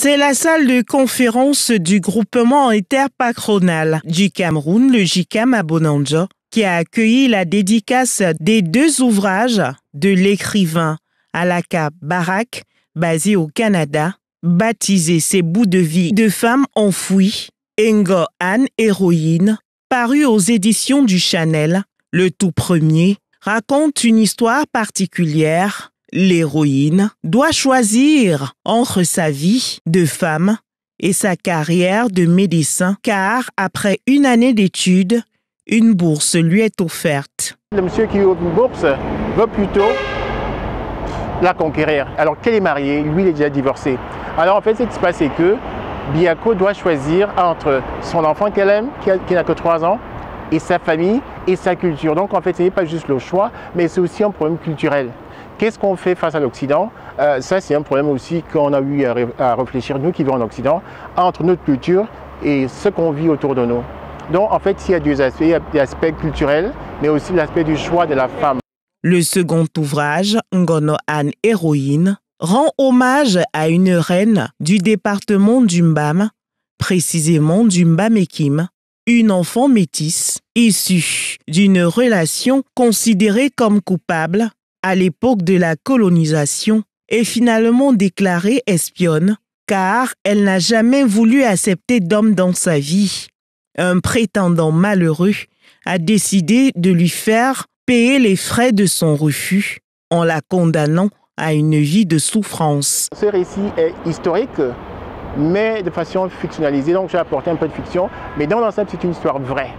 C'est la salle de conférence du groupement interpatronal du Cameroun, le JICAM à Bonanjo, qui a accueilli la dédicace des 2 ouvrages de l'écrivain Alaka Barak, basé au Canada, baptisé Ces bouts de vie de femmes enfouies, Ngo Anne, héroïne, paru aux éditions du Chanel. Le tout premier raconte une histoire particulière. L'héroïne doit choisir entre sa vie de femme et sa carrière de médecin, car après une année d'études, une bourse lui est offerte. Le monsieur qui ouvre une bourse veut plutôt la conquérir, alors qu'elle est mariée, lui il est déjà divorcé. Alors en fait ce qui se passe c'est que Biako doit choisir entre son enfant qu'elle aime, qui n'a que 3 ans, et sa famille et sa culture. Donc en fait ce n'est pas juste le choix, mais c'est aussi un problème culturel. Qu'est-ce qu'on fait face à l'Occident? Ça, c'est un problème aussi qu'on a eu à réfléchir, nous qui vivons en Occident, entre notre culture et ce qu'on vit autour de nous. Donc, en fait, il y a 2 aspects. Il y a l'aspect culturel, mais aussi l'aspect du choix de la femme. Le second ouvrage, Ngono Anne, héroïne, rend hommage à une reine du département du Mbam, précisément du Mbamekim, une enfant métisse, issue d'une relation considérée comme coupable à l'époque de la colonisation, est finalement déclarée espionne car elle n'a jamais voulu accepter d'homme dans sa vie. Un prétendant malheureux a décidé de lui faire payer les frais de son refus en la condamnant à une vie de souffrance. Ce récit est historique, mais de façon fictionnalisée, donc j'ai apporté un peu de fiction, mais dans l'ensemble c'est une histoire vraie,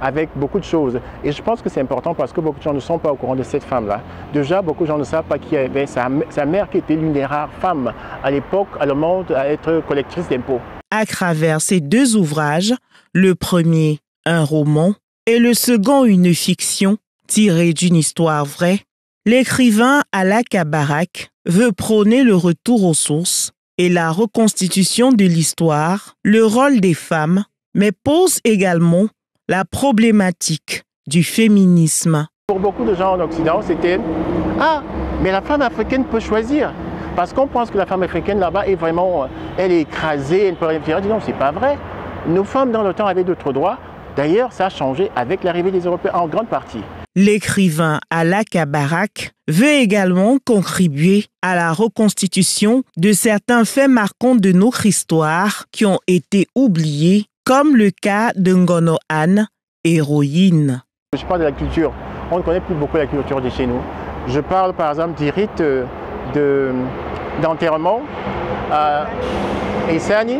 avec beaucoup de choses. Et je pense que c'est important parce que beaucoup de gens ne sont pas au courant de cette femme-là. Déjà, beaucoup de gens ne savent pas qui avait sa mère qui était l'une des rares femmes à l'époque allemande à être collectrice d'impôts. À travers ces 2 ouvrages, le premier, un roman, et le second, une fiction tirée d'une histoire vraie, l'écrivain Alaka Barak veut prôner le retour aux sources et la reconstitution de l'histoire, le rôle des femmes, mais pose également la problématique du féminisme. Pour beaucoup de gens en Occident, c'était « Ah, mais la femme africaine peut choisir ». Parce qu'on pense que la femme africaine là-bas est vraiment, elle est écrasée, elle peut rien faire. Non, c'est pas vrai. Nos femmes dans le temps avaient d'autres droits. D'ailleurs, ça a changé avec l'arrivée des Européens en grande partie. L'écrivain Alaka Barak veut également contribuer à la reconstitution de certains faits marquants de notre histoire qui ont été oubliés, comme le cas de Ngono Anne, héroïne. Je parle de la culture. On ne connaît plus beaucoup la culture de chez nous. Je parle par exemple des rites d'enterrement et Sani.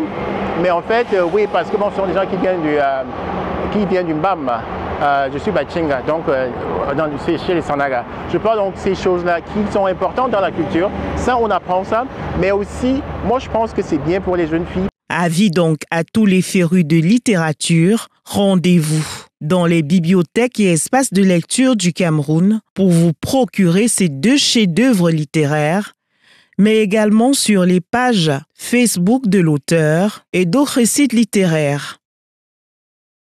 Mais en fait, oui, parce que bon, ce sont des gens qui viennent du Mbam. Je suis Bachinga, donc c'est chez les Sanaga. Je parle donc de ces choses-là qui sont importantes dans la culture. Ça, on apprend ça. Mais aussi, moi, je pense que c'est bien pour les jeunes filles. Avis donc à tous les férus de littérature, rendez-vous dans les bibliothèques et espaces de lecture du Cameroun pour vous procurer ces 2 chefs-d'œuvre littéraires, mais également sur les pages Facebook de l'auteur et d'autres sites littéraires.